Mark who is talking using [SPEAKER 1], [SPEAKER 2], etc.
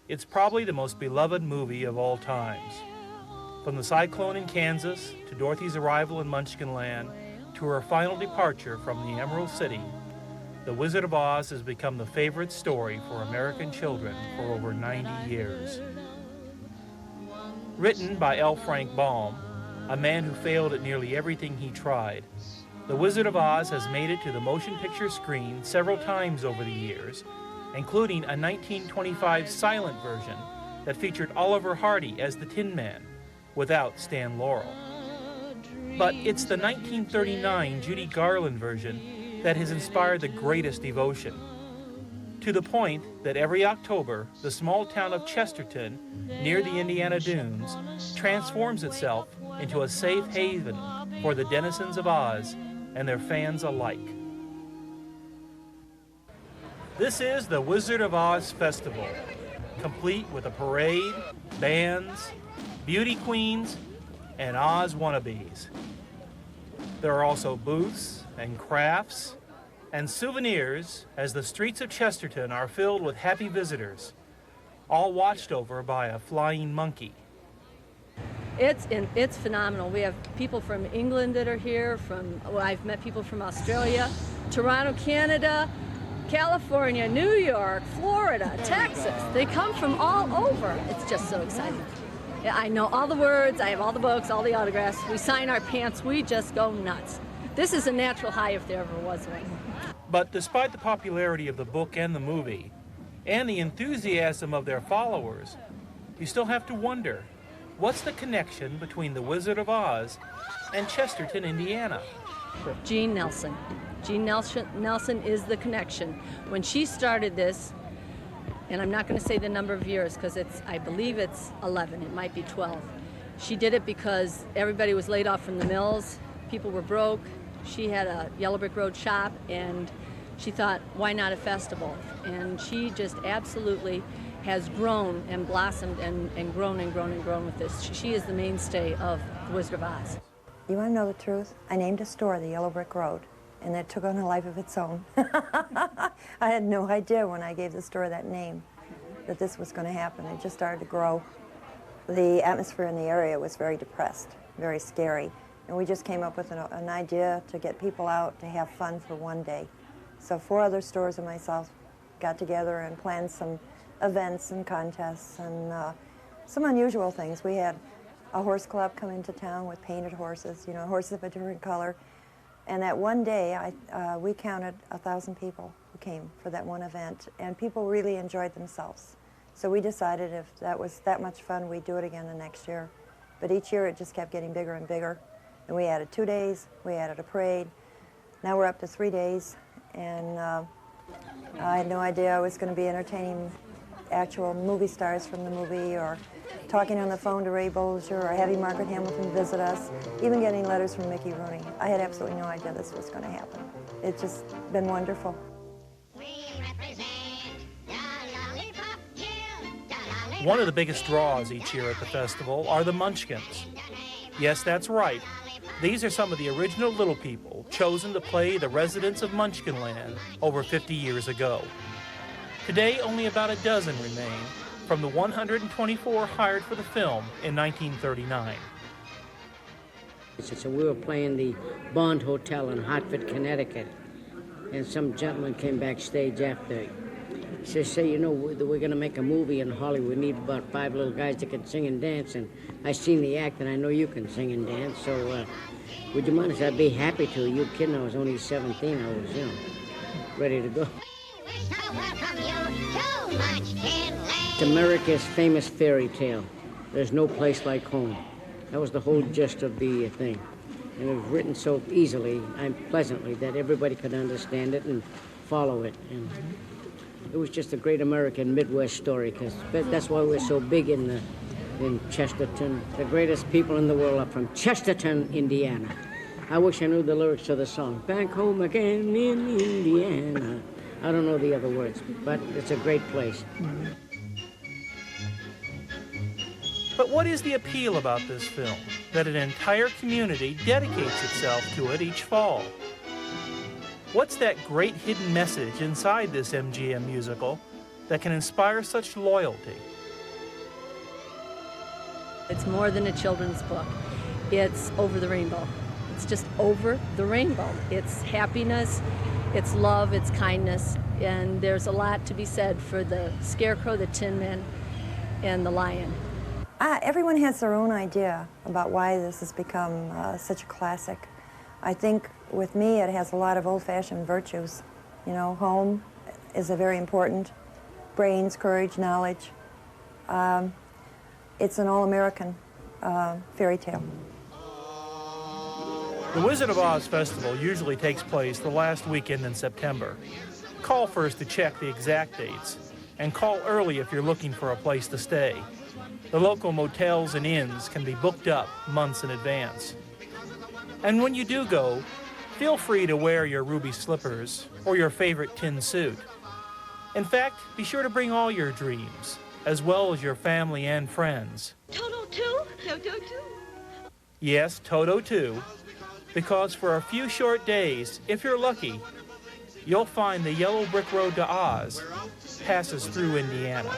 [SPEAKER 1] It's probably the most beloved movie of all times. From the cyclone in Kansas, to Dorothy's arrival in Munchkin Land, to her final departure from the Emerald City, The Wizard of Oz has become the favorite story for American children for over 90 years. Written by L. Frank Baum, a man who failed at nearly everything he tried, The Wizard of Oz has made it to the motion picture screen several times over the years, including a 1925 silent version that featured Oliver Hardy as the Tin Man, without Stan Laurel. But it's the 1939 Judy Garland version that has inspired the greatest devotion, to the point that every October, the small town of Chesterton, near the Indiana Dunes, transforms itself into a safe haven for the denizens of Oz and their fans alike. This is the Wizard of Oz Festival, complete with a parade, bands, beauty queens, and Oz wannabes. There are also booths and crafts and souvenirs as the streets of Chesterton are filled with happy visitors, all watched over by a flying monkey.
[SPEAKER 2] It's phenomenal. We have people from England that are here, I've met people from Australia, Toronto, Canada, California, New York, Florida, Texas. They come from all over. It's just so exciting. I know all the words, I have all the books, all the autographs. We sign our pants, we just go nuts. This is a natural high if there ever was one.
[SPEAKER 1] But despite the popularity of the book and the movie, and the enthusiasm of their followers, you still have to wonder, what's the connection between The Wizard of Oz and Chesterton, Indiana?
[SPEAKER 2] Jean Nelson. Jean Nelson is the connection. When she started this, and I'm not going to say the number of years because I believe it's 11, it might be 12. She did it because everybody was laid off from the mills, people were broke. She had a Yellow Brick Road shop, and she thought, why not a festival? And she just absolutely has grown and blossomed and grown and grown and grown with this. She is the mainstay of The Wizard of Oz.
[SPEAKER 3] You want to know the truth? I named a store the Yellow Brick Road, and it took on a life of its own. I had no idea when I gave the store that name that this was going to happen. It just started to grow. The atmosphere in the area was very depressed, very scary, and we just came up with an idea to get people out to have fun for one day. So 4 other stores and myself got together and planned some events and contests and some unusual things. We had a horse club come into town with painted horses, you know, horses of a different color. And that one day, we counted 1,000 people who came for that one event, and people really enjoyed themselves. So we decided if that was that much fun, we'd do it again the next year. But each year it just kept getting bigger and bigger. And we added 2 days, we added a parade. Now we're up to 3 days, and I had no idea I was going to be entertaining actual movie stars from the movie, or talking on the phone to Ray Bolger, or having Margaret Hamilton visit us, even getting letters from Mickey Rooney. I had absolutely no idea this was going to happen. It's just been wonderful.
[SPEAKER 1] One of the biggest draws each year at the festival are the Munchkins. Yes, that's right. These are some of the original little people chosen to play the residents of Munchkin Land over 50 years ago. Today, only about a dozen remain from the 124 hired for the film in 1939.
[SPEAKER 4] So we were playing the Bond Hotel in Hartford, Connecticut, and some gentleman came backstage after. He says, you know, we're going to make a movie in Hollywood. We need about 5 little guys that can sing and dance, and I seen the act, and I know you can sing and dance, so would you mind? I said, I'd be happy to. You kidding? I was only 17. I was, you know, ready to go. It's America's famous fairy tale. There's no place like home. That was the whole gist of the thing. And it was written so easily and pleasantly that everybody could understand it and follow it. And it was just a great American Midwest story, because that's why we're so big in Chesterton. The greatest people in the world are from Chesterton, Indiana. I wish I knew the lyrics to the song. Back home again in Indiana. I don't know the other words, but it's a great place.
[SPEAKER 1] But what is the appeal about this film, that an entire community dedicates itself to it each fall? What's that great hidden message inside this MGM musical that can inspire such loyalty.
[SPEAKER 2] It's more than a children's book. It's over the rainbow. It's just over the rainbow. It's happiness, it's love, it's kindness, and there's a lot to be said for the Scarecrow, the Tin Man, and the Lion.
[SPEAKER 3] Everyone has their own idea about why this has become such a classic. I think with me it has a lot of old-fashioned virtues. You know, home is a very important. Brains, courage, knowledge. It's an all-American fairy tale.
[SPEAKER 1] The Wizard of Oz Festival usually takes place the last weekend in September. Call first to check the exact dates, and call early if you're looking for a place to stay. The local motels and inns can be booked up months in advance. And when you do go, feel free to wear your ruby slippers or your favorite tin suit. In fact, be sure to bring all your dreams, as well as your family and friends.
[SPEAKER 5] Toto too? Toto too?
[SPEAKER 1] Yes, Toto too, because for a few short days, if you're lucky, you'll find the yellow brick road to Oz passes through Indiana.